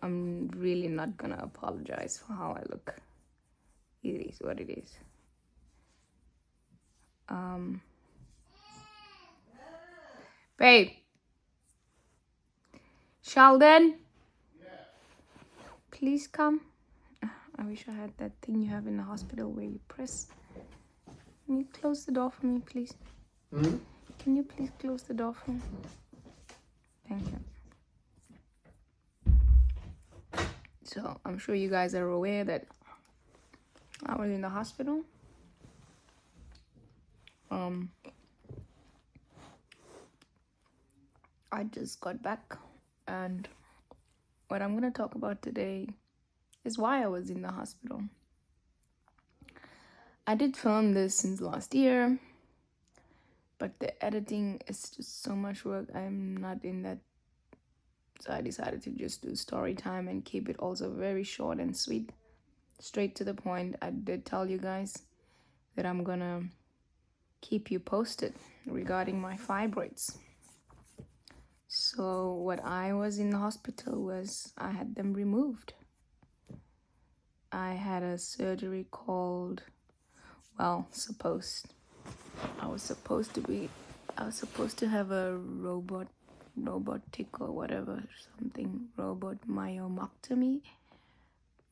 I'm really not gonna apologize for how I look. It is what it is. Babe. Sheldon. Please come. I wish I had that thing you have in the hospital where you press. Can you close the door for me, please? Can you please close the door for me? Thank you. So I'm sure you guys are aware that I was in the hospital. I just got back, and what I'm going to talk about today is why I was in the hospital. I did film this since last year, but the editing is just so much work. I'm not in that, so I decided to just do story time and keep it also very short and sweet, straight to the point. I did tell you guys that I'm gonna keep you posted regarding my fibroids. So what I was in the hospital was I had them removed. I had a surgery called, I was supposed to have a robotic or whatever, something, robot myomectomy,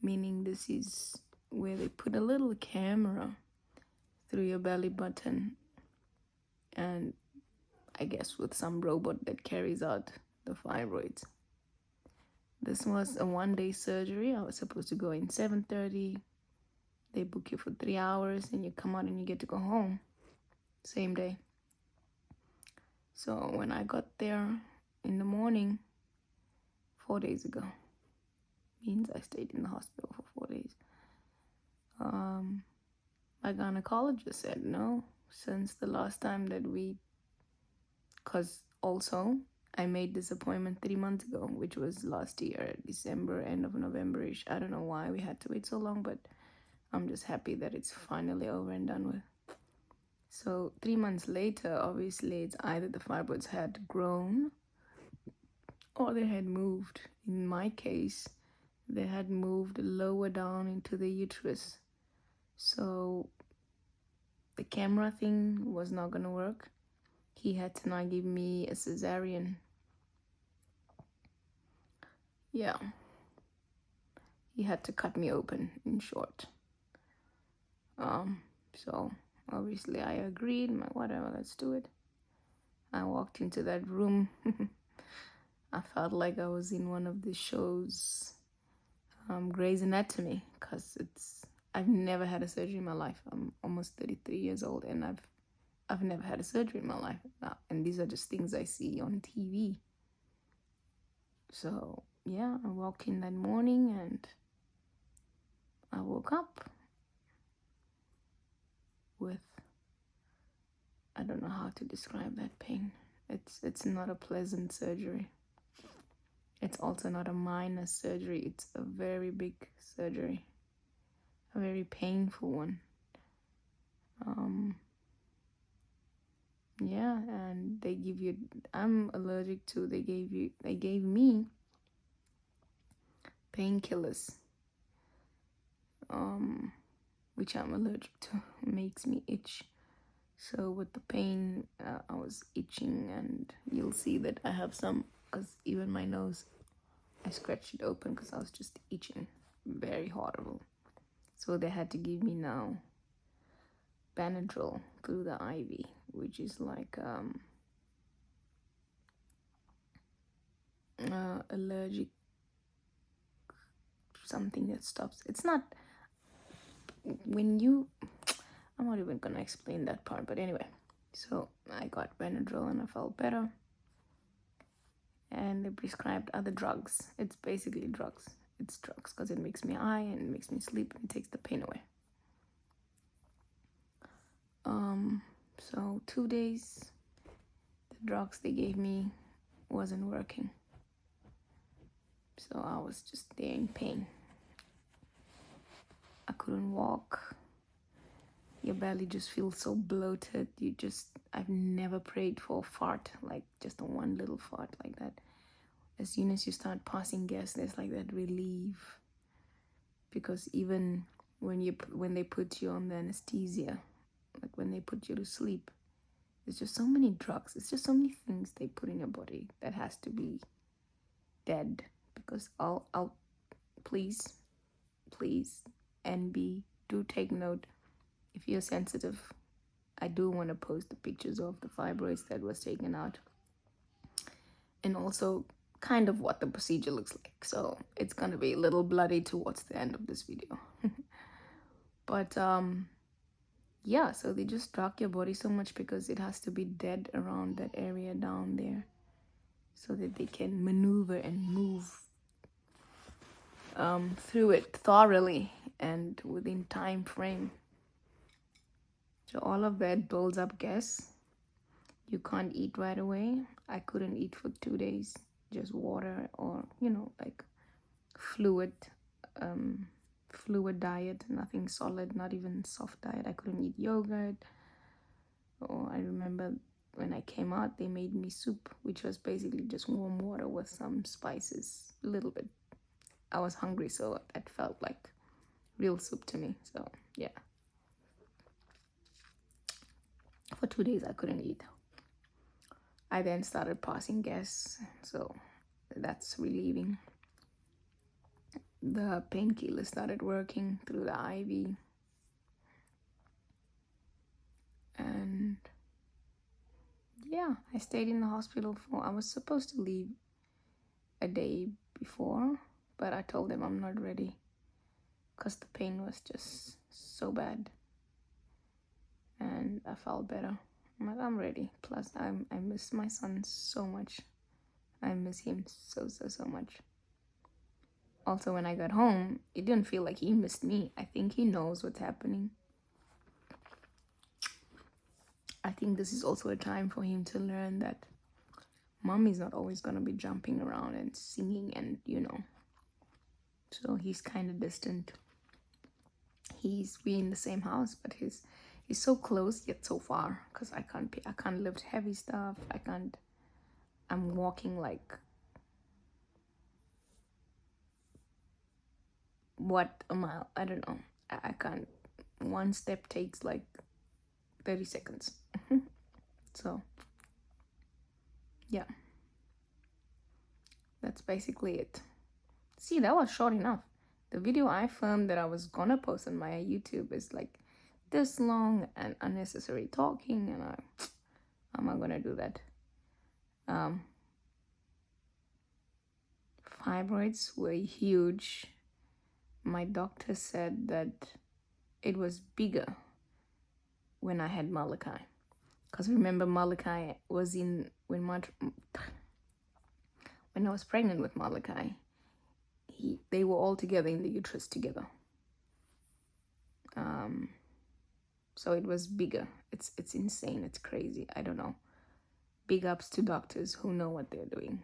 meaning this is where they put a little camera through your belly button, and I guess with some robot that carries out the fibroids. This was a 1-day surgery. I was supposed to go in 7:30. They book you for 3 hours and you come out and you get to go home same day. So when I got there in the morning, 4 days ago, means I stayed in the hospital for 4 days. My gynecologist said no, since the last time that because also I made this appointment 3 months ago, which was last year, December, end of November-ish. I don't know why we had to wait so long, but I'm just happy that it's finally over and done with. So 3 months later, obviously, it's either the fibroids had grown or they had moved. In my case, they had moved lower down into the uterus. So the camera thing was not going to work. He had to now give me a cesarean. Yeah. He had to cut me open, in short. So obviously I agreed. Whatever, let's do it. I walked into that room. I felt like I was in one of the shows, Grey's Anatomy, because I've never had a surgery in my life. I'm almost 33 years old, and I've never had a surgery in my life. And these are just things I see on TV. So yeah, I walked in that morning and I woke up with, I don't know how to describe that pain. It's not a pleasant surgery. It's also not a minor surgery. It's a very big surgery, a very painful one. Yeah, and they give you, I'm allergic to, they gave me painkillers, which I'm allergic to. It makes me itch. So with the pain, I was itching, and you'll see that I have some, because even my nose, I scratched it open because I was just itching. Very horrible. So they had to give me now Benadryl through the IV, which is like allergic something that stops. It's not when you, I'm not even gonna explain that part, but anyway. So I got Benadryl and I felt better, and they prescribed other drugs. It's basically drugs. It's drugs because it makes me high and it makes me sleep and it takes the pain away. So 2 days, the drugs they gave me wasn't working. So I was just there in pain. I couldn't walk. Your belly just feels so bloated. I've never prayed for a fart, like just a one little fart like that. as soon as you start passing gas, there's like that relief. Because even when they put you on the anesthesia, like when they put you to sleep, there's just so many drugs. It's just so many things they put in your body that has to be dead. Because I'll please, NB, do take note. If you're sensitive, I do want to post the pictures of the fibroids that was taken out, and also kind of what the procedure looks like. So it's gonna be a little bloody towards the end of this video. But yeah, so they just drug your body so much because it has to be dead around that area down there, so that they can maneuver and move through it thoroughly and within time frame. So all of that builds up gas. You can't eat right away. I couldn't eat for 2 days, just water or like fluid diet, nothing solid, not even soft diet. I couldn't eat yogurt. Or I remember when I came out, they made me soup, which was basically just warm water with some spices, a little bit. I was hungry, so that felt like real soup to me. So yeah, for 2 days I couldn't eat. I then started passing gas, so that's relieving. The painkiller started working through the IV, and yeah, I stayed in the hospital I was supposed to leave a day before, but I told them I'm not ready because the pain was just so bad, and I felt better. I'm like, I'm ready. Plus, I miss my son so much. I miss him so much. Also, when I got home, it didn't feel like he missed me. I think he knows what's happening. I think this is also a time for him to learn that mommy's not always going to be jumping around and singing and, So he's kind of distant. We're in the same house, but he's so close yet so far, because I can't lift heavy stuff. I'm walking like a mile, I don't know. I can't. One step takes like 30 seconds. So yeah, that's basically it. See, that was short enough. The video I filmed that I was gonna post on my YouTube is like this long and unnecessary talking, and I'm not gonna do that. Fibroids were huge. My doctor said that it was bigger when I had Malachi. Because remember, Malachi was when I was pregnant with Malachi, they were all together in the uterus together. So it was bigger. It's insane. It's crazy. I don't know. Big ups to doctors who know what they're doing.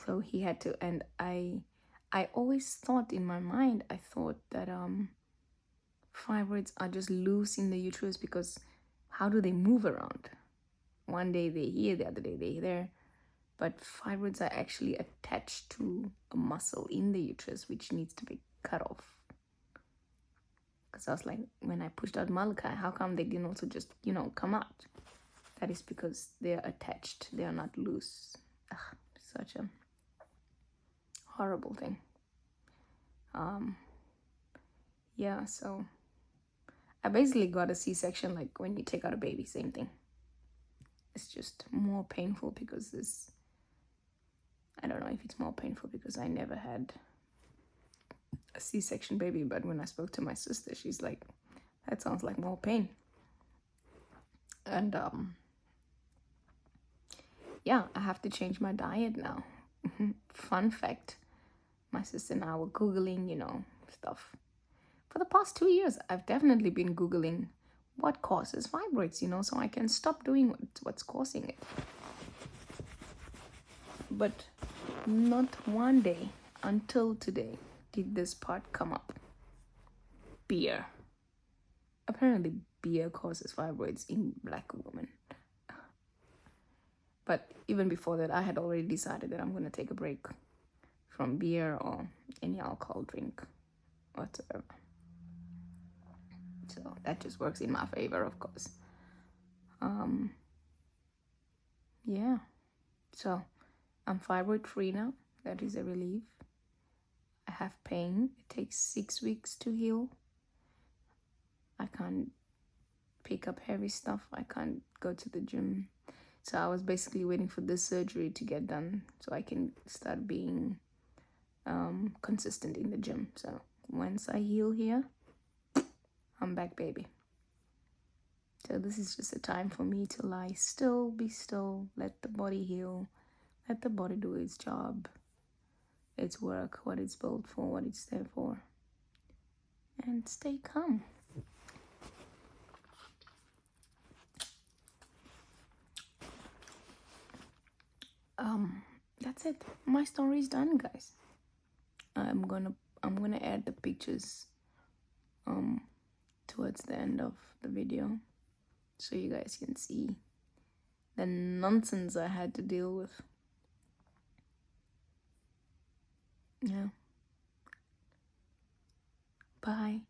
So he had to, and I always thought in my mind, I thought that fibroids are just loose in the uterus, because how do they move around? One day they're here, the other day they're there. But fibroids are actually attached to a muscle in the uterus, which needs to be cut off. Because I was like, when I pushed out Malachi, how come they didn't also just, come out? That is because they're attached. They are not loose. Ugh, such a horrible thing. Yeah, so I basically got a C-section, like when you take out a baby, same thing. It's just more painful because I don't know if it's more painful because I never had a C-section baby, but when I spoke to my sister, she's like, that sounds like more pain. And yeah, I have to change my diet now. Fun fact, my sister and I were Googling, stuff. For the past 2 years, I've definitely been Googling what causes fibroids, so I can stop doing what's causing it. But not one day until today did this part come up. Beer. Apparently beer causes fibroids in Black women. But even before that, I had already decided that I'm going to take a break from beer or any alcohol drink whatsoever. So that just works in my favor, of course. Yeah. So I'm fibroid free now. That is a relief. I have pain. It takes 6 weeks to heal. I can't pick up heavy stuff. I can't go to the gym. So I was basically waiting for this surgery to get done so I can start being consistent in the gym. So once I heal here, I'm back, baby. So this is just a time for me to lie still, be still, let the body heal, let the body do its job, its work, what it's built for, what it's there for, and stay calm. That's it. My story is done, guys. I'm gonna add the pictures towards the end of the video so you guys can see the nonsense I had to deal with. Yeah. Bye.